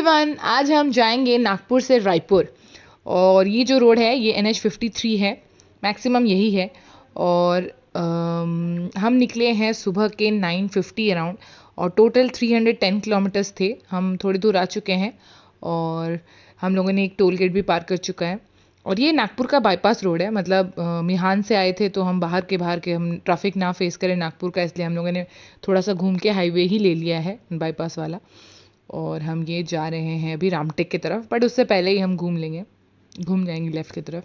Everyone, आज हम जाएंगे नागपुर से रायपुर। और ये जो रोड है ये NH 53 है, मैक्सिमम यही है। और हम निकले हैं सुबह के 9:50 अराउंड और टोटल 310 किलोमीटर्स थे। हम थोड़ी दूर आ चुके हैं और हम लोगों ने एक टोल गेट भी पार कर चुका है। और ये नागपुर का बाईपास रोड है, मतलब मिहान से आए थे तो हम बाहर के हम ट्रैफिक ना फेस करें नागपुर का, इसलिए हम लोगों ने थोड़ा सा घूम के हाईवे ही ले लिया है, बाईपास वाला। और हम ये जा रहे हैं अभी रामटेक की तरफ, बट उससे पहले ही हम घूम जाएंगे लेफ़्ट की तरफ।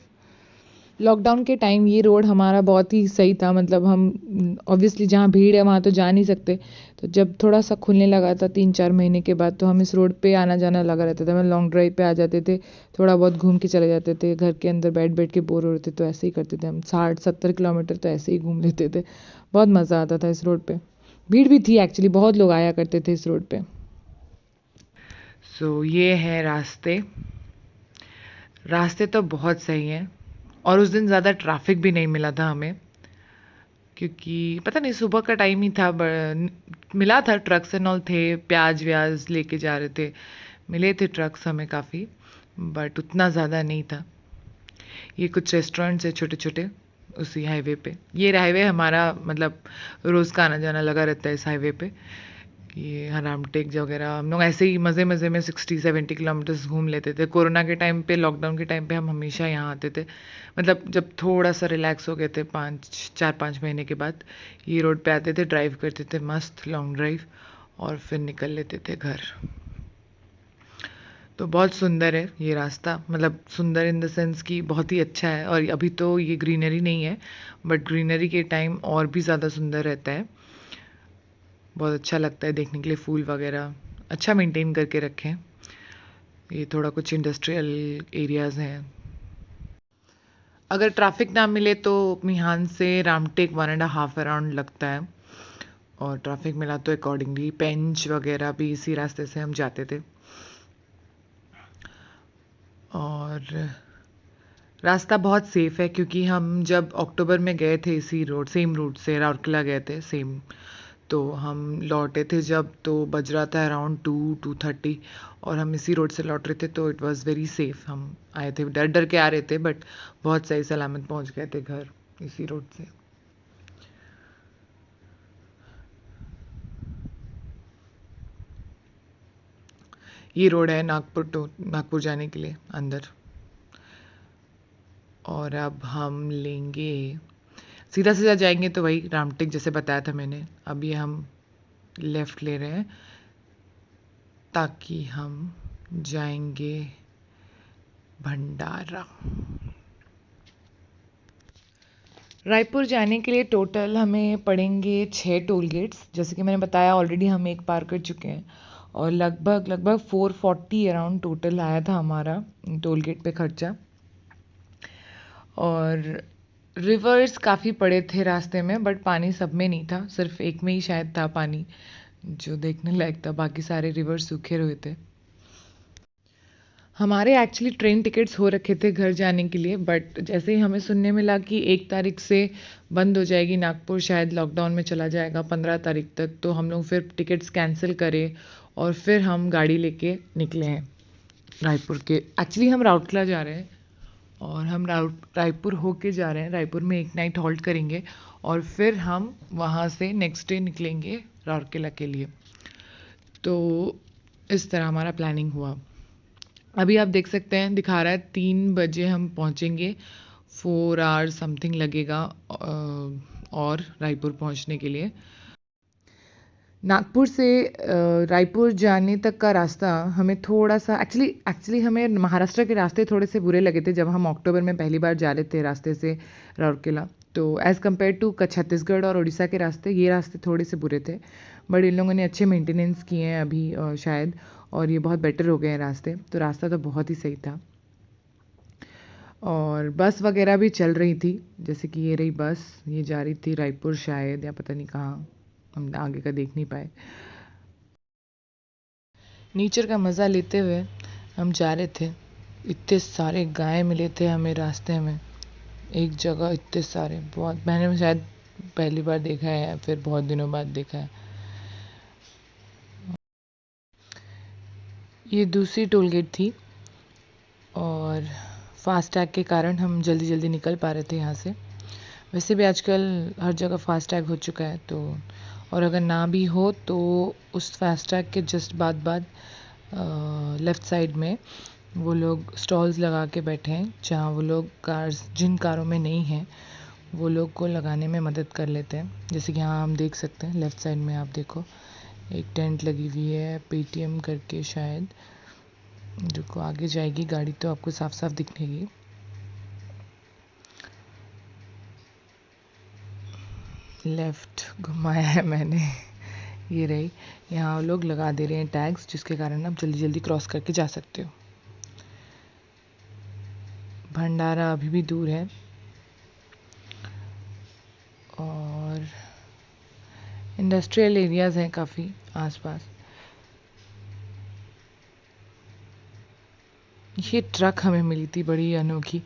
लॉकडाउन के टाइम ये रोड हमारा बहुत ही सही था, मतलब हम ऑब्वियसली जहाँ भीड़ है वहाँ तो जा नहीं सकते। तो जब थोड़ा सा खुलने लगा था 3-4 महीने के बाद, तो हम इस रोड पे आना जाना लगा रहता था। हम लॉन्ग ड्राइव पे आ जाते थे, थोड़ा बहुत घूम के चले जाते थे। घर के अंदर बैठ बैठ के बोर हो रहे थे तो ऐसे ही करते थे हम, 60-70 किलोमीटर तो ऐसे ही घूम लेते थे। बहुत मज़ा आता था इस रोड पे। भीड़ भी थी एक्चुअली, बहुत लोग आया करते थे इस रोड पे। ये है रास्ते। रास्ते तो बहुत सही हैं और उस दिन ज़्यादा ट्रैफिक भी नहीं मिला था हमें, क्योंकि पता नहीं सुबह का टाइम ही था। मिला था, ट्रक्स एंड ऑल थे, प्याज व्याज लेके जा रहे थे, मिले थे ट्रक्स हमें काफ़ी, बट उतना ज़्यादा नहीं था। ये कुछ रेस्टोरेंट्स है छोटे छोटे उसी हाईवे पे। ये हाईवे हमारा मतलब रोज़ का आना जाना लगा रहता है इस हाईवे पे। ये रामटेक वगैरह हम लोग ऐसे ही मज़े मज़े में 60-70 किलोमीटर्स घूम लेते थे। कोरोना के टाइम पे, लॉकडाउन के टाइम पे हम हमेशा यहाँ आते थे, मतलब जब थोड़ा सा रिलैक्स हो गए थे 4-5 महीने के बाद, ये रोड पे आते थे, ड्राइव करते थे मस्त लॉन्ग ड्राइव, और फिर निकल लेते थे घर। तो बहुत सुंदर है ये रास्ता, मतलब सुंदर इन द सेंस कि बहुत ही अच्छा है। और अभी तो ये ग्रीनरी नहीं है, बट ग्रीनरी के टाइम और भी ज़्यादा सुंदर रहता है। बहुत अच्छा लगता है देखने के लिए, फूल वगैरह अच्छा मेंटेन करके रखें। ये थोड़ा कुछ इंडस्ट्रियल एरियाज़ हैं। अगर ट्रैफिक ना मिले तो मिहान से रामटेक 1.5 अराउंड लगता है, और ट्रैफिक मिला तो अकॉर्डिंगली पेंच वगैरह भी इसी रास्ते से हम जाते थे। और रास्ता बहुत सेफ़ है, क्योंकि हम जब अक्टूबर में गए थे इसी रोड, सेम रूट से राउरकेला गए थे सेम, तो हम लौटे थे जब, तो बज रहा था अराउंड 2-2:30, और हम इसी रोड से लौट रहे थे, तो इट वाज वेरी सेफ। हम आए थे, डर डर के आ रहे थे, बट बहुत सही सलामत पहुंच गए थे घर इसी रोड से। ये रोड है नागपुर जाने के लिए अंदर। और अब हम लेंगे, सीधा सीधा जाएंगे तो वही रामटेक जैसे बताया था मैंने। अब ये हम लेफ़्ट ले रहे हैं ताकि हम जाएंगे भंडारा। रायपुर जाने के लिए टोटल हमें पड़ेंगे 6 टोल गेट्स, जैसे कि मैंने बताया ऑलरेडी हम एक पार कर चुके हैं। और लगभग लगभग 440 अराउंड टोटल आया था हमारा टोल गेट पे खर्चा। और रिवर्स काफ़ी पड़े थे रास्ते में, बट पानी सब में नहीं था, सिर्फ एक में ही शायद था पानी जो देखने लायक था, बाकी सारे रिवर्स सूखे हुए थे। हमारे एक्चुअली ट्रेन टिकट्स हो रखे थे घर जाने के लिए, बट जैसे ही हमें सुनने मिला कि 1 तारीख से बंद हो जाएगी नागपुर, शायद लॉकडाउन में चला जाएगा 15 तारीख तक, तो हम लोग फिर टिकट्स कैंसिल करें और फिर हम गाड़ी लेके निकले हैं रायपुर के। एक्चुअली हम राउरकेला जा रहे हैं और हम रायपुर होके जा रहे हैं। रायपुर में एक नाइट हॉल्ट करेंगे और फिर हम वहाँ से नेक्स्ट डे निकलेंगे राउरकेला के लिए। तो इस तरह हमारा प्लानिंग हुआ। अभी आप देख सकते हैं दिखा रहा है 3 बजे हम पहुंचेंगे, 4 आवर्स समथिंग लगेगा और रायपुर पहुंचने के लिए। नागपुर से रायपुर जाने तक का रास्ता हमें थोड़ा सा, एक्चुअली हमें महाराष्ट्र के रास्ते थोड़े से बुरे लगे थे जब हम अक्टूबर में पहली बार जा रहे थे रास्ते से राउरकेला। तो एज़ कम्पेयर टू छत्तीसगढ़ और उड़ीसा के रास्ते, ये रास्ते थोड़े से बुरे थे, बट इन लोगों ने अच्छे मेंटेनेंस किए हैं अभी शायद, और ये बहुत बेटर हो गए हैं रास्ते। तो रास्ता तो बहुत ही सही था। और बस वगैरह भी चल रही थी, जैसे कि ये रही बस, ये जा रही थी रायपुर शायद, या पता नहीं कहाँ, हम आगे का देख नहीं पाए। नेचर का मज़ा लेते हुए हम जा रहे थे। इतने सारे गाय मिले थे हमें रास्ते में, एक जगह इतने सारे, बहुत, मैंने शायद पहली बार देखा है या फिर बहुत दिनों बाद देखा है। ये दूसरी टोल गेट थी और फास्टैग के कारण हम जल्दी जल्दी निकल पा रहे थे यहाँ से। वैसे भी आजकल हर जगह फास्टैग हो चुका है, तो और अगर ना भी हो तो उस फास्टैग के जस्ट बाद लेफ़्ट साइड में वो लोग स्टॉल्स लगा के बैठे हैं, जहाँ वो लोग कार्स जिन कारों में नहीं हैं वो लोग को लगाने में मदद कर लेते हैं। जैसे कि यहाँ हम देख सकते हैं लेफ़्ट साइड में, आप देखो एक टेंट लगी हुई है पेटीएम करके, शायद जो आगे जाएगी गाड़ी तो आपको साफ साफ दिखेगी। लेफ़्ट घुमाया है मैंने, ये रही। यहाँ लोग लगा दे रहे हैं टैग्स, जिसके कारण आप जल्दी जल्दी क्रॉस करके जा सकते हो। भंडारा अभी भी दूर है और इंडस्ट्रियल एरियाज़ हैं काफ़ी आसपास। ये ट्रक हमें मिली थी बड़ी अनोखी,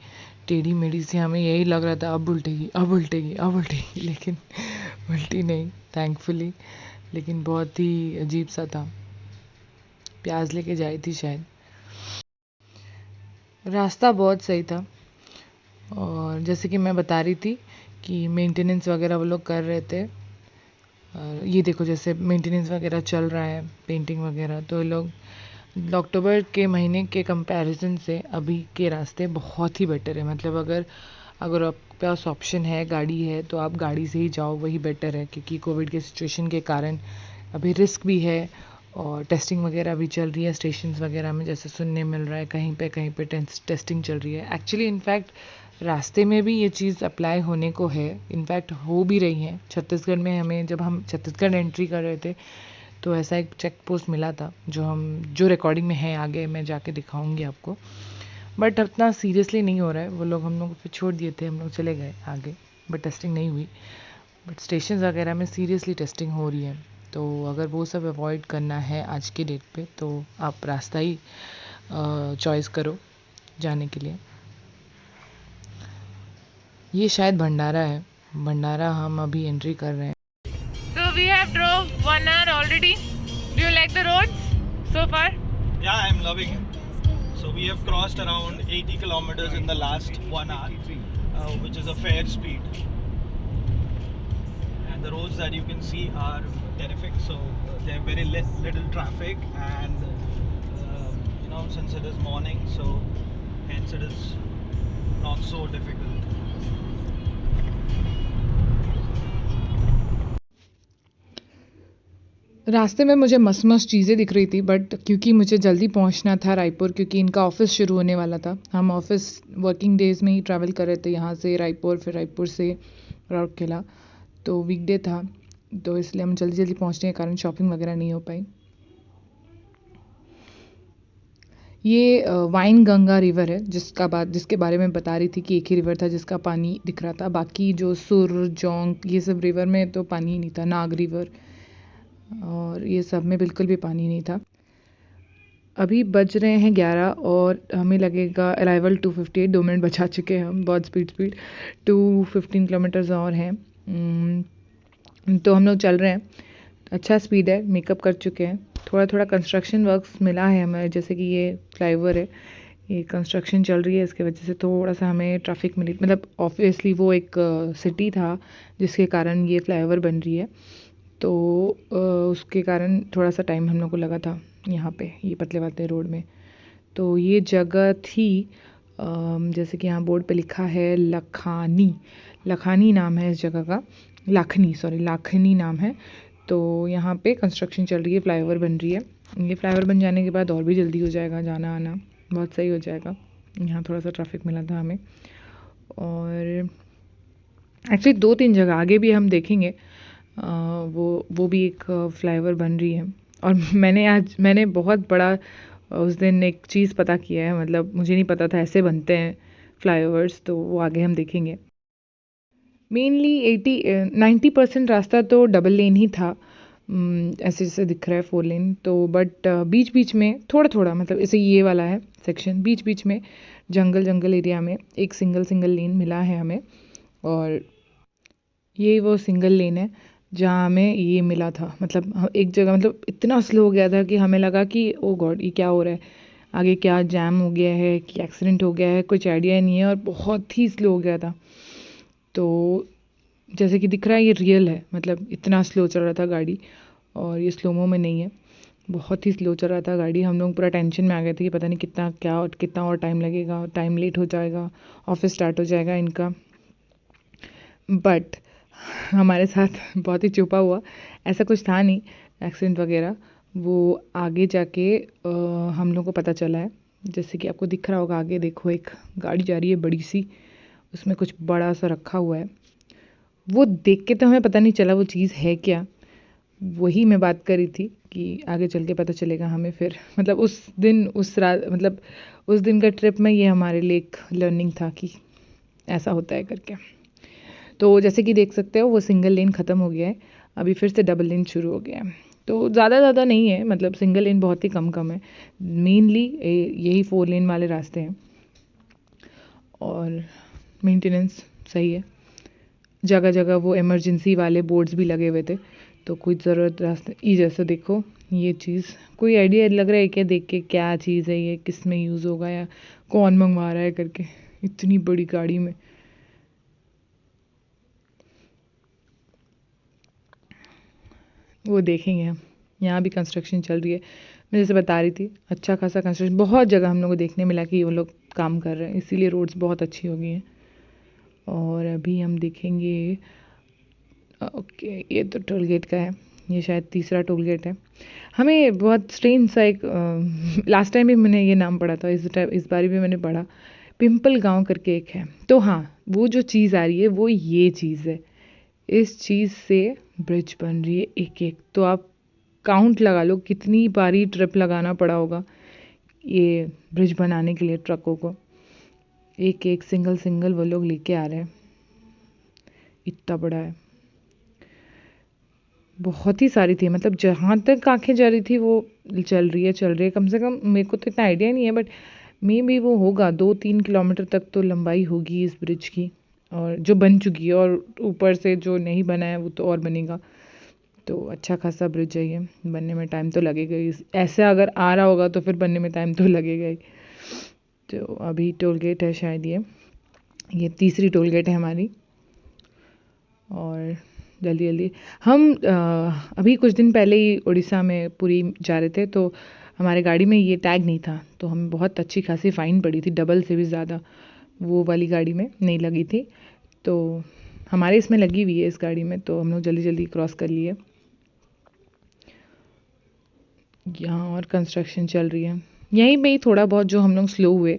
टेढ़ी मेढ़ी सी। हमें यही लग रहा था अब उल्टेगी अब उल्टेगी अब उल्टेगी, लेकिन उल्टी नहीं थैंकफुली। लेकिन बहुत ही अजीब सा था, प्याज लेके जाई थी शायद। रास्ता बहुत सही था और जैसे कि मैं बता रही थी कि मेंटेनेंस वगैरह वो लोग कर रहे थे। और ये देखो जैसे मेंटेनेंस वगैरह चल रहा है, पेंटिंग वगैरह, तो ये लोग अक्टूबर के महीने के कंपैरिजन से अभी के रास्ते बहुत ही बेटर है। मतलब अगर अगर आपके पास ऑप्शन है, गाड़ी है, तो आप गाड़ी से ही जाओ, वही बेटर है। क्योंकि कोविड के सिचुएशन के कारण अभी रिस्क भी है और टेस्टिंग वगैरह भी चल रही है स्टेशन वगैरह में, जैसे सुनने मिल रहा है कहीं पे टेस्टिंग चल रही है। एक्चुअली इनफैक्ट रास्ते में भी ये चीज़ अप्लाई होने को है, इनफैक्ट हो भी रही है। छत्तीसगढ़ में हमें, जब हम छत्तीसगढ़ एंट्री कर रहे थे तो ऐसा एक चेक पोस्ट मिला था, जो रिकॉर्डिंग में है, आगे मैं जाके दिखाऊंगी आपको। बट उतना सीरियसली नहीं हो रहा है, वो लोग हम लोग को फिर छोड़ दिए थे, हम लोग चले गए आगे, बट टेस्टिंग नहीं हुई। बट स्टेशन वगैरह में सीरियसली टेस्टिंग हो रही है, तो अगर वो सब अवॉइड करना है आज के डेट पे तो आप रास्ता ही चॉइस करो जाने के लिए। ये शायद भंडारा है, भंडारा हम अभी एंट्री कर रहे हैं। So we have drove 1 hour already. Do you like the roads so far? Yeah, I'm loving it. So we have crossed around 80 kilometers in the last 1 hour, which is a fair speed. And the roads that you can see are terrific. So they have very little traffic, and since it is morning, so hence it is not so difficult. रास्ते में मुझे मस्त मस्त चीज़ें दिख रही थी, but क्योंकि मुझे जल्दी पहुंचना था रायपुर, क्योंकि इनका ऑफिस शुरू होने वाला था। हम ऑफिस वर्किंग डेज में ही ट्रैवल कर रहे थे यहाँ से रायपुर, फिर रायपुर से राउरकेला, तो वीकडे था, तो इसलिए हम जल्दी जल्दी पहुंचने के कारण शॉपिंग वगैरह नहीं हो पाई। ये वाइन गंगा रिवर है, जिसके बारे में बता रही थी कि एक ही रिवर था जिसका पानी दिख रहा था। बाकी जो सुर, जोंक, ये सब रिवर में तो पानी ही नहीं था। नाग रिवर और ये सब में बिल्कुल भी पानी नहीं था। अभी बज रहे हैं 11 और हमें लगेगा अराइवल 2:58, 2 मिनट बचा चुके हैं हम, बहुत स्पीड 215 किलोमीटर्स और हैं। तो हम लोग चल रहे हैं, अच्छा स्पीड है, मेकअप कर चुके हैं। थोड़ा थोड़ा कंस्ट्रक्शन वर्क्स मिला है हमें, जैसे कि ये फ्लाईओवर है, ये कंस्ट्रक्शन चल रही है, इसके वजह से थोड़ा सा हमें ट्रैफिक मिली। मतलब ऑब्वियसली वो एक सिटी था जिसके कारण ये फ्लाईओवर बन रही है, तो उसके कारण थोड़ा सा टाइम हम लोग को लगा था यहाँ पे, ये पतले पतले रोड में। तो ये जगह थी जैसे कि यहाँ बोर्ड पे लिखा है लखानी, लखानी नाम है इस जगह का, लाखनी नाम है। तो यहाँ पे कंस्ट्रक्शन चल रही है, फ्लाईओवर बन रही है। ये फ्लाईओवर बन जाने के बाद और भी जल्दी हो जाएगा, जाना आना बहुत सही हो जाएगा। यहाँ थोड़ा सा ट्रैफिक मिला था हमें, और एक्चुअली 2-3 जगह आगे भी हम देखेंगे, वो भी एक फ्लाईओवर बन रही है। और मैंने बहुत बड़ा उस दिन एक चीज़ पता किया है, मतलब मुझे नहीं पता था ऐसे बनते हैं फ्लाईओवर्स, तो वो आगे हम देखेंगे। मेनली 90% रास्ता तो डबल लेन ही था, ऐसे जैसे दिख रहा है 4 लेन, तो बट बीच बीच में थोड़ा थोड़ा, मतलब ऐसे ये वाला है सेक्शन, बीच बीच में जंगल एरिया में एक सिंगल लेन मिला है हमें, और ये वो सिंगल लेन है। जहाँ हमें ये मिला था। मतलब एक जगह मतलब इतना स्लो हो गया था कि हमें लगा कि ओ गॉड ये क्या हो रहा है, आगे क्या जैम हो गया है कि एक्सीडेंट हो गया है, कुछ आइडिया नहीं है और बहुत ही स्लो हो गया था। तो जैसे कि दिख रहा है ये रियल है, मतलब इतना स्लो चल रहा था गाड़ी और ये स्लोमो में नहीं है, बहुत ही स्लो चल रहा था गाड़ी। हम लोग पूरा टेंशन में आ गए थे कि पता नहीं कितना और टाइम लगेगा, टाइम लेट हो जाएगा, ऑफिस स्टार्ट हो जाएगा इनका। बट हमारे साथ बहुत ही छुपा हुआ ऐसा कुछ था नहीं एक्सीडेंट वगैरह, वो आगे जाके हम लोग को पता चला है। जैसे कि आपको दिख रहा होगा, आगे देखो एक गाड़ी जा रही है बड़ी सी, उसमें कुछ बड़ा सा रखा हुआ है। वो देख के तो हमें पता नहीं चला वो चीज़ है क्या, वही मैं बात करी थी कि आगे चल के पता चलेगा हमें फिर। मतलब उस दिन उस रात मतलब उस दिन का ट्रिप में ये हमारे लिए एक लर्निंग था कि ऐसा होता है करके। तो जैसे कि देख सकते हो वो सिंगल लेन ख़त्म हो गया है, अभी फिर से डबल लेन शुरू हो गया है। तो ज़्यादा नहीं है, मतलब सिंगल लेन बहुत ही कम है। मेनली यही 4 लेन वाले रास्ते हैं और मेंटेनेंस सही है। जगह जगह वो इमरजेंसी वाले बोर्ड्स भी लगे हुए थे, तो कोई ज़रूरत रास्ते ये जैसे देखो ये चीज़ कोई आइडिया लग रहा है क्या देख के, क्या चीज़ है ये, किस में यूज़ होगा या कौन मंगवा रहा है करके इतनी बड़ी गाड़ी में। वो देखेंगे हम। यहाँ भी कंस्ट्रक्शन चल रही है, मैं जैसे बता रही थी अच्छा खासा कंस्ट्रक्शन बहुत जगह हम लोग को देखने मिला कि वो लोग काम कर रहे हैं, इसीलिए रोड्स बहुत अच्छी हो गई हैं। और अभी हम देखेंगे ओके ये तो टोल गेट का है, ये शायद तीसरा टोल गेट है। हमें बहुत स्ट्रेंज सा एक लास्ट टाइम भी मैंने ये नाम पढ़ा था, इस बार भी मैंने पढ़ा, पिंपल गांव करके एक है। तो हाँ वो जो चीज़ आ रही है वो ये चीज़ है, इस चीज़ से ब्रिज बन रही है एक एक। तो आप काउंट लगा लो कितनी बारी ट्रिप लगाना पड़ा होगा ये ब्रिज बनाने के लिए ट्रकों को, एक एक सिंगल सिंगल वो लोग लेके आ रहे हैं, इतना बड़ा है। बहुत ही सारी थी, मतलब जहाँ तक आंखें जा रही थी वो चल रही है। कम से कम मेरे को तो इतना आइडिया नहीं है बट मे बी वो होगा 2-3 किलोमीटर तक तो लंबाई होगी इस ब्रिज की, और जो बन चुकी है, और ऊपर से जो नहीं बना है वो तो और बनेगा। तो अच्छा खासा ब्रिज है ये, बनने में टाइम तो लगेगा ही। ऐसे अगर आ रहा होगा तो फिर बनने में टाइम तो लगेगा ही। तो अभी टोल गेट है शायद ये तीसरी टोल गेट है हमारी। और जल्दी जल्दी हम अभी कुछ दिन पहले ही उड़ीसा में पुरी जा रहे थे, तो हमारे गाड़ी में ये टैग नहीं था, तो हमें बहुत अच्छी खासी फ़ाइन पड़ी थी, डबल से भी ज़्यादा वो वाली गाड़ी में नहीं लगी थी। तो हमारे इसमें लगी हुई है इस गाड़ी में, तो हम लोग जल्दी जल्दी क्रॉस कर लिए। यहाँ और कंस्ट्रक्शन चल रही है, यहीं पे ही थोड़ा बहुत जो हम लोग स्लो हुए,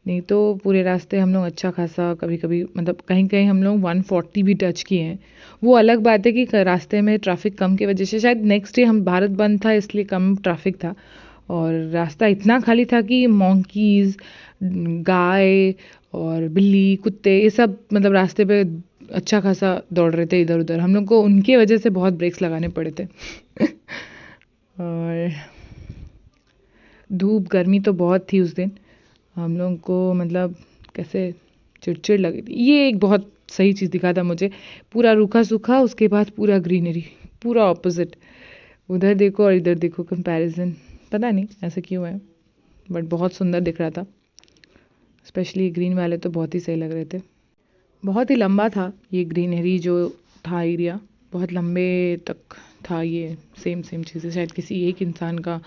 नहीं तो पूरे रास्ते हम लोग अच्छा खासा, कभी कभी मतलब कहीं कहीं हम लोग 140 भी टच किए हैं। वो अलग बात है कि रास्ते में ट्रैफिक कम की वजह से, शायद नेक्स्ट डे हम भारत बंद था इसलिए कम ट्रैफिक था, और रास्ता इतना खाली था कि मॉन्कीज़, गाय और बिल्ली कुत्ते ये सब मतलब रास्ते पे अच्छा खासा दौड़ रहे थे इधर उधर, हम लोग को उनकी वजह से बहुत ब्रेक्स लगाने पड़े थे। और धूप गर्मी तो बहुत थी उस दिन, हम लोग को मतलब कैसे चिड़चिड़ लगी थी। ये एक बहुत सही चीज़ दिखा था मुझे, पूरा रूखा सूखा उसके बाद पूरा ग्रीनरी, पूरा ऑपोजिट, उधर देखो और इधर देखो कंपैरिजन, पता नहीं ऐसा क्यों है बट बहुत सुंदर दिख रहा था। स्पेशली ग्रीन वाले तो बहुत ही सही लग रहे थे। बहुत ही लंबा था ये ग्रीनरी जो था एरिया, बहुत लंबे तक था ये, सेम सेम चीज़ें, शायद किसी एक इंसान का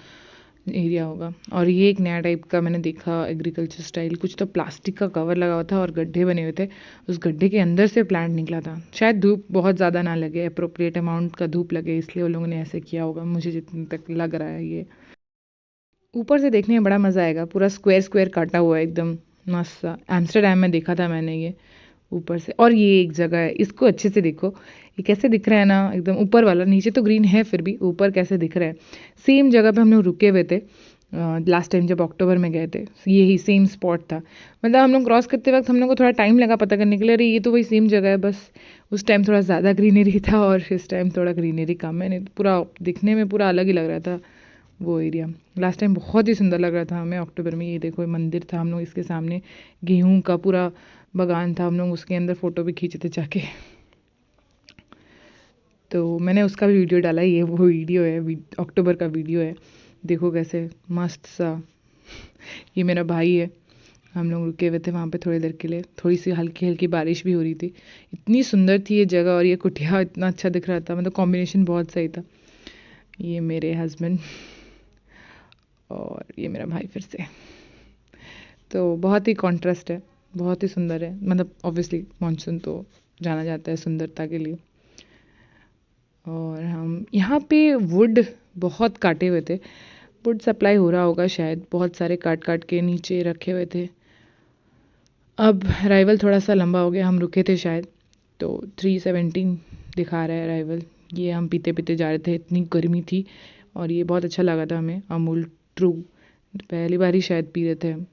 एरिया होगा। और ये एक नया टाइप का मैंने देखा एग्रीकल्चर स्टाइल, कुछ तो प्लास्टिक का कवर लगा हुआ था और गड्ढे बने हुए थे, उस गड्ढे के अंदर से प्लांट निकला था। शायद धूप बहुत ज़्यादा ना लगे, अप्रोप्रिएट अमाउंट का धूप लगे, इसलिए वो लोगों ने ऐसे किया होगा, मुझे जितने तक लग रहा है। ये ऊपर से देखने में बड़ा मज़ा आएगा, पूरा स्क्वायर स्क्वायर काटा हुआ है एकदम मस्त सा। एम्स्टरडेम में देखा था मैंने ये ऊपर से। और ये एक जगह है, इसको अच्छे से देखो, ये कैसे दिख रहा है ना एकदम ऊपर वाला, नीचे तो ग्रीन है फिर भी ऊपर कैसे दिख रहा है। सेम जगह पे हम लोग रुके हुए थे लास्ट टाइम जब अक्टूबर में गए थे, यही सेम स्पॉट था। मतलब हम लोग क्रॉस करते वक्त हम लोग को थोड़ा टाइम लगा पता करने के लिए, अरे ये तो वही सेम जगह है, बस उस टाइम थोड़ा ज़्यादा ग्रीनरी था और इस टाइम थोड़ा ग्रीनरी कम है, नहीं तो पूरा दिखने में पूरा अलग ही लग रहा था वो एरिया। लास्ट टाइम बहुत ही सुंदर लग रहा था हमें अक्टूबर में। ये देखो ये मंदिर था, हम लोग इसके सामने गेहूं का पूरा बागान था, हम लोग उसके अंदर फ़ोटो भी खींचे थे जाके। तो मैंने उसका भी वीडियो डाला, ये वो वीडियो है, अक्टूबर का वीडियो है। देखो कैसे मस्त सा। ये मेरा भाई है। हम लोग रुके हुए थे वहाँ पे थोड़ी देर के लिए, थोड़ी सी हल्की हल्की बारिश भी हो रही थी। इतनी सुंदर थी ये जगह और ये कुटिया इतना अच्छा दिख रहा था, मतलब कॉम्बिनेशन बहुत सही था। ये मेरे हस्बैंड और ये मेरा भाई फिर से। तो बहुत ही कॉन्ट्रास्ट है, बहुत ही सुंदर है। मतलब ऑब्वियसली मानसून तो जाना जाता है सुंदरता के लिए। और हम यहाँ पे वुड बहुत काटे हुए थे, वुड सप्लाई हो रहा होगा शायद, बहुत सारे काट काट के नीचे रखे हुए थे। अब अराइवल थोड़ा सा लंबा हो गया, हम रुके थे शायद, तो 3:17 दिखा रहा है अराइवल। ये हम पीते पीते जा रहे थे, इतनी गर्मी थी और ये बहुत अच्छा लगा था हमें। अमूल ट्रू पहली बार ही शायद पी रहे थे हम।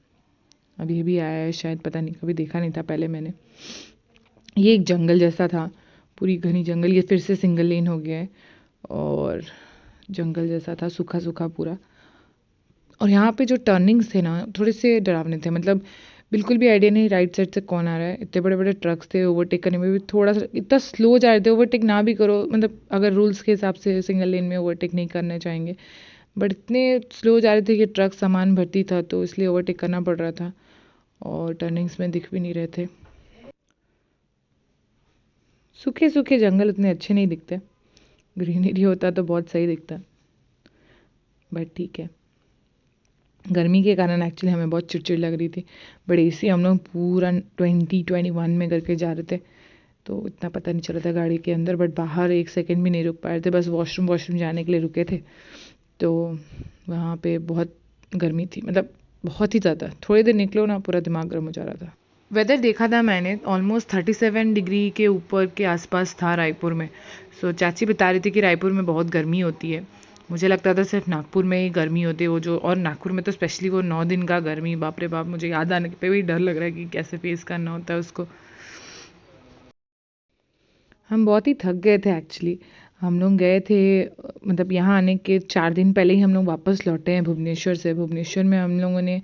अभी भी आया है शायद, पता नहीं, कभी देखा नहीं था पहले मैंने। ये एक जंगल जैसा था, पूरी घनी जंगल। ये फिर से सिंगल लेन हो गया है और जंगल जैसा था, सूखा सूखा पूरा। और यहाँ पे जो टर्निंग्स थे ना, थोड़े से डरावने थे। मतलब बिल्कुल भी आइडिया नहीं राइट साइड से कौन आ रहा है। इतने बड़े बड़े ट्रक्स थे, ओवरटेक करने में भी थोड़ा सा इतना स्लो जा रहे थे। ओवरटेक ना भी करो, मतलब अगर रूल्स के हिसाब से सिंगल लेन में ओवरटेक नहीं करना चाहेंगे, बट इतने स्लो जा रहे थे कि ट्रक सामान भर्ती था, तो इसलिए ओवरटेक करना पड़ रहा था। और टर्निंग्स में दिख भी नहीं रहे थे। सूखे सूखे जंगल उतने अच्छे नहीं दिखते, ग्रीनरी होता तो बहुत सही दिखता, बट ठीक है। गर्मी के कारण एक्चुअली हमें बहुत चिड़चिड़ लग रही थी, बट एसी हम लोग पूरा 2021 में करके जा रहे थे, तो इतना पता नहीं चल रहा था गाड़ी के अंदर। बट बाहर एक सेकंड भी नहीं रुक पा रहे थे, बस वॉशरूम जाने के लिए रुके थे। तो वहाँ पे बहुत गर्मी थी, मतलब बहुत ही ज़्यादा। थोड़ी देर निकलो ना, पूरा दिमाग गर्म हो जा रहा था। वेदर देखा था मैंने, ऑलमोस्ट 37 डिग्री के ऊपर के आसपास था रायपुर में। सो चाची बता रही थी कि रायपुर में बहुत गर्मी होती है। मुझे लगता था सिर्फ नागपुर में ही गर्मी होती है, वो जो, और नागपुर में तो स्पेशली वो 9 दिन का गर्मी, बाप रे बाप, मुझे याद आने पे भी डर लग रहा है कि कैसे फेस करना होता है उसको। हम बहुत ही थक गए थे एक्चुअली। हम लोग गए थे, मतलब यहाँ आने के 4 दिन पहले ही हम लोग वापस लौटे हैं भुवनेश्वर से। भुवनेश्वर में हम लोगों ने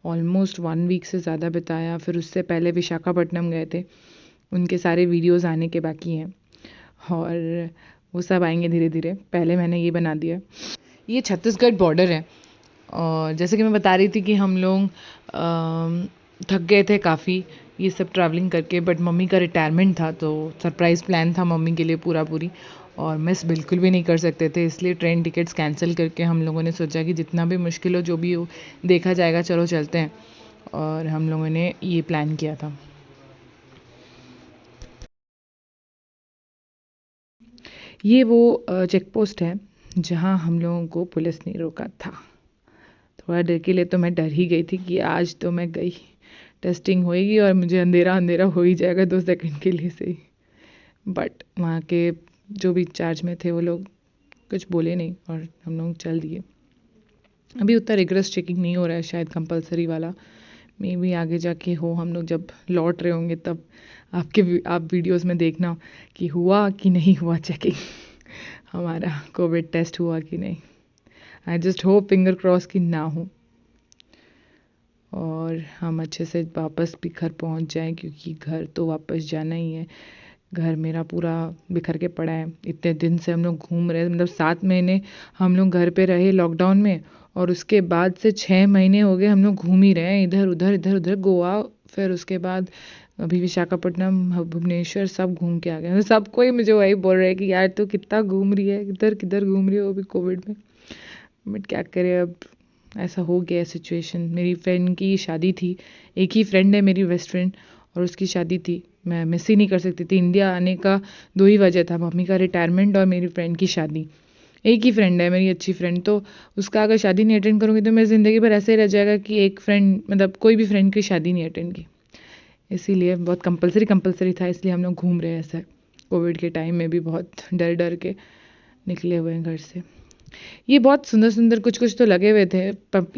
ऑलमोस्ट 1 वीक से ज़्यादा बिताया। फिर उससे पहले विशाखापट्टनम गए थे, उनके सारे वीडियोज़ आने के बाकी हैं और वो सब आएंगे धीरे धीरे। पहले मैंने ये बना दिया। ये छत्तीसगढ़ बॉर्डर है और जैसे कि मैं बता रही थी कि हम लोग थक गए थे काफ़ी ये सब ट्रैवलिंग करके। बट मम्मी का रिटायरमेंट था, तो सरप्राइज़ प्लान था मम्मी के लिए पूरा पूरी, और मिस बिल्कुल भी नहीं कर सकते थे। इसलिए ट्रेन टिकट्स कैंसिल करके हम लोगों ने सोचा कि जितना भी मुश्किल हो, जो भी हो, देखा जाएगा, चलो चलते हैं। और हम लोगों ने ये प्लान किया था। ये वो चेक पोस्ट है जहाँ हम लोगों को पुलिस ने रोका था। थोड़ा देर के लिए तो मैं डर ही गई थी कि आज तो मैं गई, टेस्टिंग होएगी और मुझे अंधेरा अंधेरा हो ही जाएगा 2 सेकंड के लिए से ही। बट वहाँ के जो भी चार्ज में थे वो लोग कुछ बोले नहीं और हम लोग चल दिए। अभी उतना रिगरस चेकिंग नहीं हो रहा है शायद, कंपलसरी वाला। मे बी आगे जाके हो, हम लोग जब लौट रहे होंगे तब आप वीडियोस में देखना कि हुआ कि नहीं हुआ चेकिंग, हमारा कोविड टेस्ट हुआ कि नहीं। I just hope, finger cross, कि ना हो और हम अच्छे से वापस भी घर पहुंच जाएं, क्योंकि घर तो वापस जाना ही है। घर मेरा पूरा बिखर के पड़ा है। इतने दिन से हम लोग घूम रहे हैं, मतलब 7 महीने हम लोग घर पे रहे लॉकडाउन में, और उसके बाद से 6 महीने हो गए हम लोग घूम ही रहे हैं, इधर उधर इधर उधर, गोवा, फिर उसके बाद अभी विशाखापट्टनम, भुवनेश्वर, सब घूम के आ गए। मतलब सबको ही मुझे वही बोल रहे हैं कि यार तू कितना घूम रही है, किधर किधर घूम रही है, वो भी कोविड में। बट क्या करें, अब ऐसा हो गया सिचुएशन। मेरी फ्रेंड की शादी थी, एक ही फ्रेंड है मेरी बेस्ट फ्रेंड, और उसकी शादी थी। मैं मिस ही नहीं कर सकती थी। इंडिया आने का 2 ही वजह था, मम्मी का रिटायरमेंट और मेरी फ्रेंड की शादी। एक ही फ्रेंड है मेरी अच्छी फ्रेंड, तो उसका अगर शादी नहीं अटेंड करूँगी तो मेरी ज़िंदगी भर ऐसे ही रह जाएगा कि एक फ्रेंड, मतलब कोई भी फ्रेंड की शादी नहीं अटेंड की। इसीलिए बहुत कंपलसरी था, इसलिए हम लोग घूम रहे हैं ऐसे। कोविड के टाइम में भी बहुत डर डर के निकले हुए हैं घर से। ये बहुत सुंदर सुंदर कुछ कुछ तो लगे हुए थे।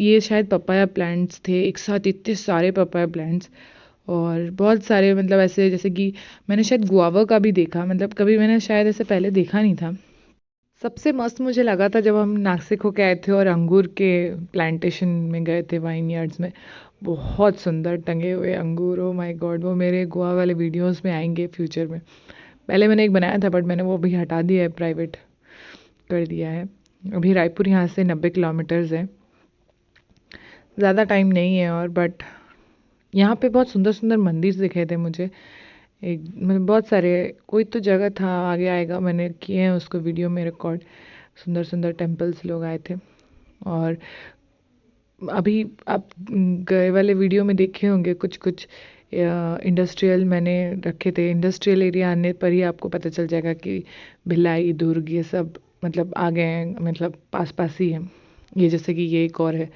ये शायद पपाया प्लांट्स थे, एक साथ इतने सारे पपाया प्लांट्स, और बहुत सारे, मतलब ऐसे जैसे कि मैंने शायद गुआवा का भी देखा, मतलब कभी मैंने शायद ऐसे पहले देखा नहीं था। सबसे मस्त मुझे लगा था जब हम नासिक होके आए थे और अंगूर के प्लांटेशन में गए थे, वाइन यार्ड्स में। बहुत सुंदर टंगे हुए अंगूर, ओ माय गॉड, वो मेरे गोवा वाले वीडियोस में आएंगे फ्यूचर में। पहले मैंने एक बनाया था बट मैंने वो अभी हटा दिया है, प्राइवेट कर दिया है। अभी रायपुर यहाँ से 90 किलोमीटर्स है, ज़्यादा टाइम नहीं है। और बट यहाँ पे बहुत सुंदर सुंदर मंदिर दिखे थे मुझे, एक मतलब बहुत सारे। कोई तो जगह था, आगे आएगा, मैंने किए हैं उसको वीडियो में रिकॉर्ड। सुंदर सुंदर टेम्पल्स लोग आए थे। और अभी आप गए वाले वीडियो में देखे होंगे कुछ कुछ इंडस्ट्रियल मैंने रखे थे। इंडस्ट्रियल एरिया आने पर ही आपको पता चल जाएगा कि भिलाई, दुर्ग ये सब मतलब आ गए हैं, मतलब पास पास ही है। ये जैसे कि ये एक और है।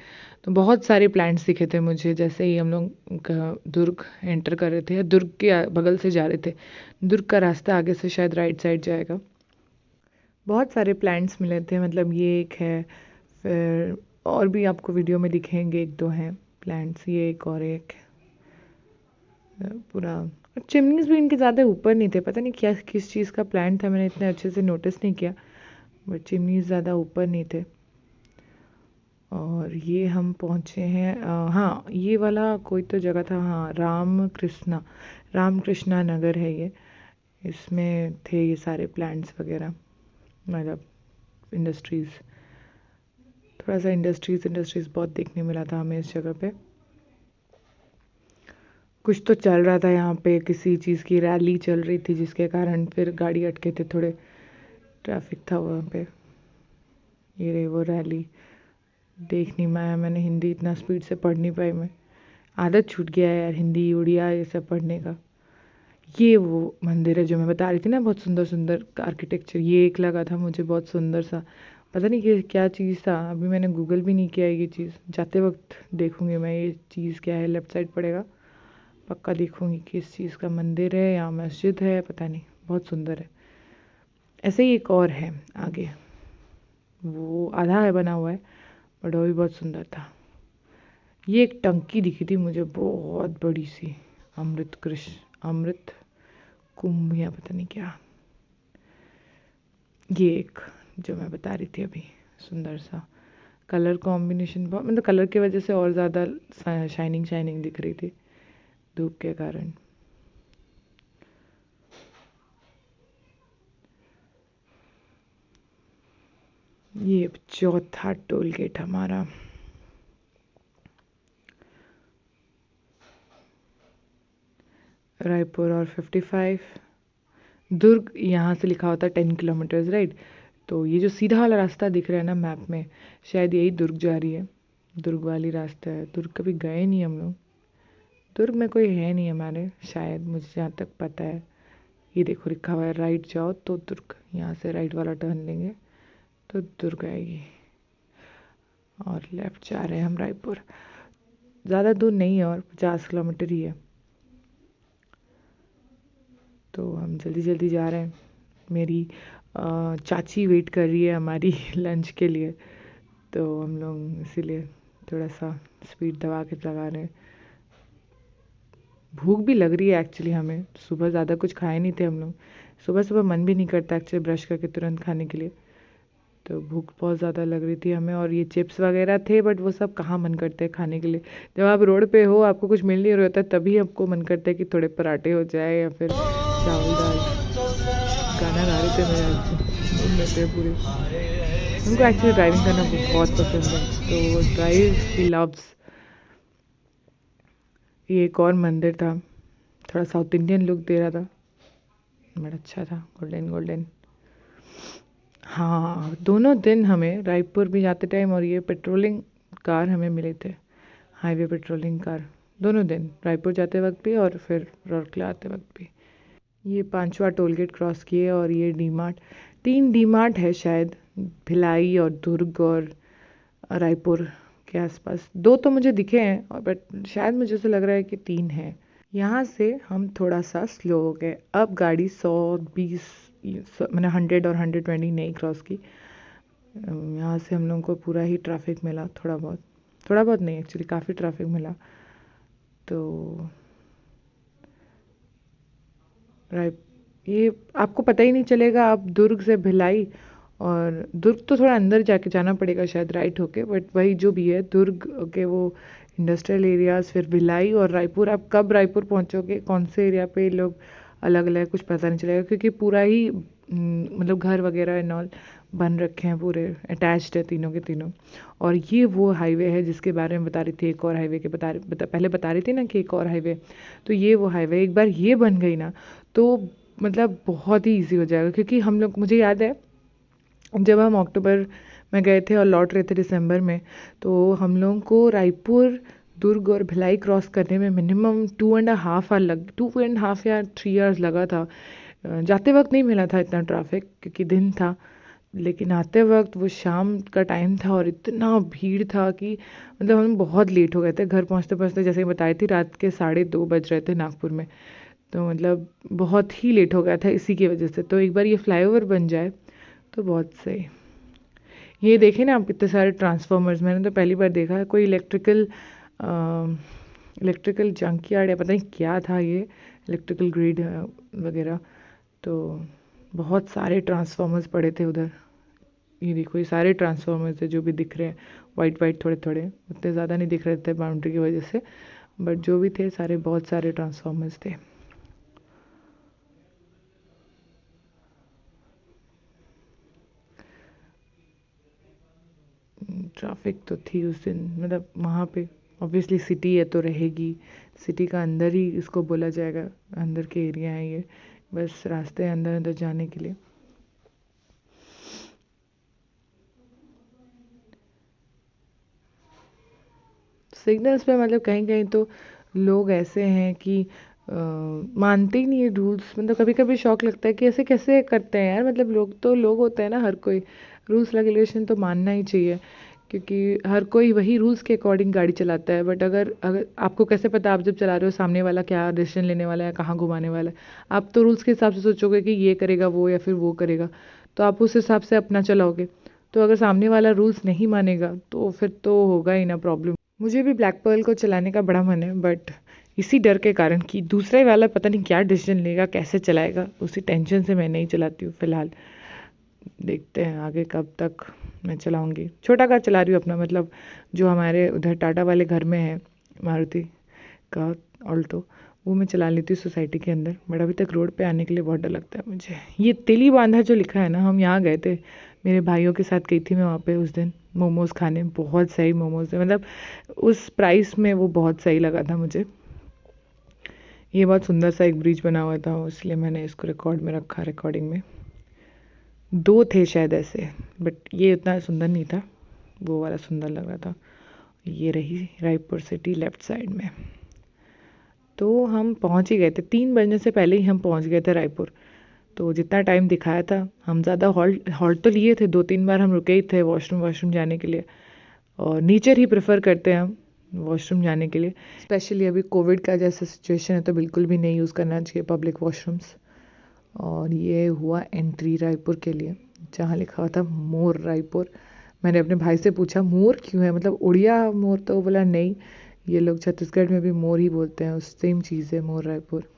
तो बहुत सारे प्लांट्स दिखे थे मुझे जैसे ही हम लोग दुर्ग एंटर कर रहे थे, या दुर्ग के बगल से जा रहे थे। दुर्ग का रास्ता आगे से शायद राइट साइड जाएगा। बहुत सारे प्लांट्स मिले थे, मतलब ये एक है, फिर और भी आपको वीडियो में दिखेंगे, एक दो हैं प्लांट्स, ये एक और एक पूरा। और चिमनीज भी इनके ज़्यादा ऊपर नहीं थे, पता नहीं क्या किस चीज़ का प्लांट था, मैंने इतने अच्छे से नोटिस नहीं किया, बट चिमनीज ज़्यादा ऊपर नहीं थे। और ये हम पहुँचे हैं हाँ, ये वाला कोई तो जगह था, हाँ, राम कृष्णा नगर है ये। इसमें थे ये सारे प्लांट्स वगैरह, मतलब इंडस्ट्रीज़। थोड़ा सा इंडस्ट्रीज़ बहुत देखने मिला था हमें इस जगह पे। कुछ तो चल रहा था यहाँ पे, किसी चीज़ की रैली चल रही थी जिसके कारण फिर गाड़ी अटके थे, थोड़े ट्रैफिक था वहाँ पे। ये रही वो रैली, देख नहीं पाया मैंने, हिंदी इतना स्पीड से पढ़ नहीं पाई मैं, आदत छूट गया है यार हिंदी उड़िया ये सब पढ़ने का। ये वो मंदिर है जो मैं बता रही थी ना, बहुत सुंदर सुंदर आर्किटेक्चर। ये एक लगा था मुझे बहुत सुंदर सा, पता नहीं कि क्या चीज़ था, अभी मैंने गूगल भी नहीं किया है ये चीज़। जाते वक्त देखूंगी मैं ये चीज़ क्या है, लेफ्ट साइड पड़ेगा, पक्का देखूंगी किस चीज़ का मंदिर है या मस्जिद है, पता नहीं, बहुत सुंदर है। ऐसे ही एक और है आगे, वो आधा है बना हुआ है, बट वो भी बहुत सुंदर था। ये एक टंकी दिखी थी मुझे बहुत बड़ी सी, अमृत कुंभ या पता नहीं क्या। ये एक जो मैं बता रही थी अभी, सुंदर सा कलर कॉम्बिनेशन, बहुत मतलब कलर की वजह से और ज़्यादा शाइनिंग शाइनिंग दिख रही थी धूप के कारण। ये चौथा टोल गेट हमारा। रायपुर और 55। दुर्ग यहाँ से लिखा होता है 10 किलोमीटर्स, राइट। तो ये जो सीधा वाला रास्ता दिख रहा है ना मैप में, शायद यही दुर्ग जा रही है, दुर्ग वाली रास्ता है। दुर्ग कभी गए नहीं हम लोग, दुर्ग में कोई है नहीं हमारे शायद, मुझे जहाँ तक पता है। ये देखो लिखा हुआ है राइट जाओ तो दुर्ग, यहाँ से राइट वाला टर्न लेंगे तो दुर्ग आएगी। और लेफ्ट जा रहे हैं हम रायपुर, ज़्यादा दूर नहीं है और 50 किलोमीटर ही है। तो हम जल्दी जल्दी जा रहे हैं। मेरी चाची वेट कर रही है हमारी लंच के लिए, तो हम लोग इसीलिए थोड़ा सा स्पीड दबा के लगा रहे हैं। भूख भी लग रही है एक्चुअली हमें, सुबह ज़्यादा कुछ खाए नहीं थे हम लोग। सुबह सुबह मन भी नहीं करता एक्चुअली ब्रश करके तुरंत खाने के लिए, तो भूख बहुत ज़्यादा लग रही थी हमें। और ये चिप्स वगैरह थे, बट वो सब कहाँ मन करते हैं खाने के लिए। जब आप रोड पे हो, आपको कुछ मिल नहीं रहा होता, तभी आपको मन करता है कि थोड़े पराठे हो जाए या फिर चावल दाल। गाना गा रहे थे मेरे में थे पूरे। उनको एक्चुअली ड्राइविंग करना बहुत पसंद है, तो ड्राइव ही लव्स। ये एक और मंदिर था, थोड़ा साउथ इंडियन लुक दे रहा था, बड़ा अच्छा था, गोल्डन गोल्डन। हाँ, दोनों दिन हमें रायपुर भी जाते टाइम और ये पेट्रोलिंग कार हमें मिले थे, हाईवे पेट्रोलिंग कार, दोनों दिन रायपुर जाते वक्त भी और फिर रौरकला आते वक्त भी। ये 5वां टोल गेट क्रॉस किए और ये डी मार्ट, 3 डी मार्ट है शायद, भिलाई और दुर्ग और रायपुर के आसपास। 2 तो मुझे दिखे हैं और बट शायद मुझे ऐसा लग रहा है कि 3 है। यहाँ से हम थोड़ा सा स्लो हो गए, अब गाड़ी 120 मैंने 100 और 120 नहीं क्रॉस की। यहाँ से हम लोगों को पूरा ही ट्रैफिक मिला, थोड़ा बहुत नहीं एक्चुअली काफ़ी ट्रैफिक मिला। तो राय ये आपको पता ही नहीं चलेगा, आप दुर्ग से भिलाई, और दुर्ग तो थोड़ा अंदर जाके जाना पड़ेगा शायद राइट होके, बट वही जो भी है दुर्ग के वो इंडस्ट्रियल एरियाज, फिर भिलाई और रायपुर। आप कब रायपुर पहुंचोगे, कौन से एरिया पे लोग अलग अलग कुछ पता नहीं चलेगा, क्योंकि पूरा ही मतलब घर वगैरह एंड ऑल बन रखे हैं, पूरे अटैच्ड है तीनों के तीनों। और ये वो हाईवे है जिसके बारे में बता रही थी, एक और हाईवे के पहले बता रही थी ना कि एक और हाईवे, तो ये वो हाईवे, एक बार ये बन गई ना तो मतलब बहुत ही ईजी हो जाएगा। क्योंकि हम लोग, मुझे याद है जब हम अक्टूबर में गए थे और लौट रहे थे दिसंबर में, तो हम लोगों को रायपुर, दुर्ग और भिलाई क्रॉस करने में मिनिमम 2.5 या 3 आवर्स लगा था। जाते वक्त नहीं मिला था इतना ट्रैफिक क्योंकि दिन था, लेकिन आते वक्त वो शाम का टाइम था और इतना भीड़ था कि मतलब हम बहुत लेट हो गए थे घर पहुंचते पहुंचते। जैसे बताई थी, रात के 2:30 बज रहे थे नागपुर में, तो मतलब बहुत ही लेट हो गया था इसी की वजह से। तो एक बार ये फ्लाईओवर बन जाए तो बहुत सही। ये देखें ना आप, कितने सारे ट्रांसफार्मर्स, मैंने तो पहली बार देखा है। कोई इलेक्ट्रिकल जंकयार्ड या पता नहीं क्या था ये, इलेक्ट्रिकल ग्रिड वगैरह। तो बहुत सारे ट्रांसफार्मर्स पड़े थे उधर। ये देखो, ये सारे ट्रांसफार्मर्स है जो भी दिख रहे हैं, वाइट वाइट थोड़े थोड़े, उतने ज़्यादा नहीं दिख रहे थे बाउंड्री की वजह से, बट जो भी थे सारे, बहुत सारे ट्रांसफार्मर्स थे। ट्रैफिक तो थी उस दिन, मतलब वहाँ पे ऑब्वियसली सिटी है तो रहेगी, सिटी का अंदर ही इसको बोला जाएगा, अंदर के एरिया है ये, बस रास्ते अंदर अंदर जाने के लिए। सिग्नल्स पे मतलब कहीं कहीं तो लोग ऐसे हैं कि मानते ही नहीं है रूल्स। मतलब कभी कभी शौक लगता है कि ऐसे कैसे करते हैं यार, मतलब लोग तो लोग होते हैं ना, हर कोई रूल्स रेगुलेशन तो मानना ही चाहिए, क्योंकि हर कोई वही रूल्स के अकॉर्डिंग गाड़ी चलाता है। बट अगर अगर आपको कैसे पता आप जब चला रहे हो सामने वाला क्या डिसीजन लेने वाला है, कहाँ घुमाने वाला है? आप तो रूल्स के हिसाब से सोचोगे कि ये करेगा वो या फिर वो करेगा, तो आप उस हिसाब से अपना चलाओगे। तो अगर सामने वाला रूल्स नहीं मानेगा तो फिर तो होगा ही ना प्रॉब्लम। मुझे भी ब्लैक पर्ल को चलाने का बड़ा मन है, बट इसी डर के कारण कि दूसरे वाला पता नहीं क्या डिसीजन लेगा, कैसे चलाएगा, उसी टेंशन से मैं नहीं चलाती हूँ फ़िलहाल। देखते हैं आगे कब तक मैं चलाऊँगी। छोटा कार चला रही हूँ अपना, मतलब जो हमारे उधर टाटा वाले घर में है मारुति का ऑल्टो, वो मैं चला लेती हूँ सोसाइटी के अंदर। बट अभी तक रोड पे आने के लिए बहुत डर लगता है मुझे। ये तेली बांधा जो लिखा है ना, हम यहाँ गए थे, मेरे भाइयों के साथ गई थी मैं वहाँ पे उस दिन मोमोज़ खाने। बहुत सही मोमोज़ है, मतलब उस प्राइस में वो बहुत सही लगा था मुझे। ये बहुत सुंदर सा एक ब्रिज बना हुआ था, इसलिए मैंने इसको रिकॉर्ड में रखा, रिकॉर्डिंग में। 2 थे शायद ऐसे, बट ये उतना सुंदर नहीं था, वो वाला सुंदर लग रहा था। ये रही रायपुर सिटी लेफ्ट साइड में। तो हम पहुंच ही गए थे, 3 बजने से पहले ही हम पहुंच गए थे रायपुर। तो जितना टाइम दिखाया था, हम ज़्यादा हॉल्ट तो लिए थे, 2-3 बार हम रुके ही थे वॉशरूम जाने के लिए। और नेचर ही प्रेफर करते हैं हम वॉशरूम जाने के लिए। स्पेशली अभी कोविड का जैसा सिचुएशन है तो बिल्कुल भी नहीं यूज़ करना चाहिए पब्लिक वॉशरूम्स। और ये हुआ एंट्री रायपुर के लिए, जहाँ लिखा हुआ था मोर रायपुर। मैंने अपने भाई से पूछा मोर क्यों है, मतलब उड़िया मोर? तो वो बोला नहीं, ये लोग छत्तीसगढ़ में भी मोर ही बोलते हैं, उस सेम चीज़ है मोर रायपुर।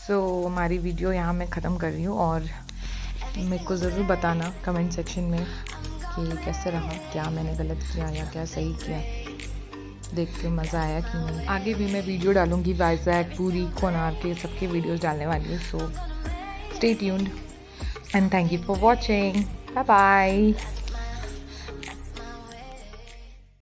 हमारी वीडियो यहाँ मैं ख़त्म कर रही हूँ, और मेरे को ज़रूर बताना कमेंट सेक्शन में कि कैसे रहा, क्या मैंने गलत किया या क्या सही किया, देख के मज़ा आया कि नहीं। आगे भी मैं वीडियो डालूँगी वाइजैक, पूरी, कोणार्क के सबके वीडियोज़ डालने वाली हूँ। So stay tuned and thank you for watching. Bye bye.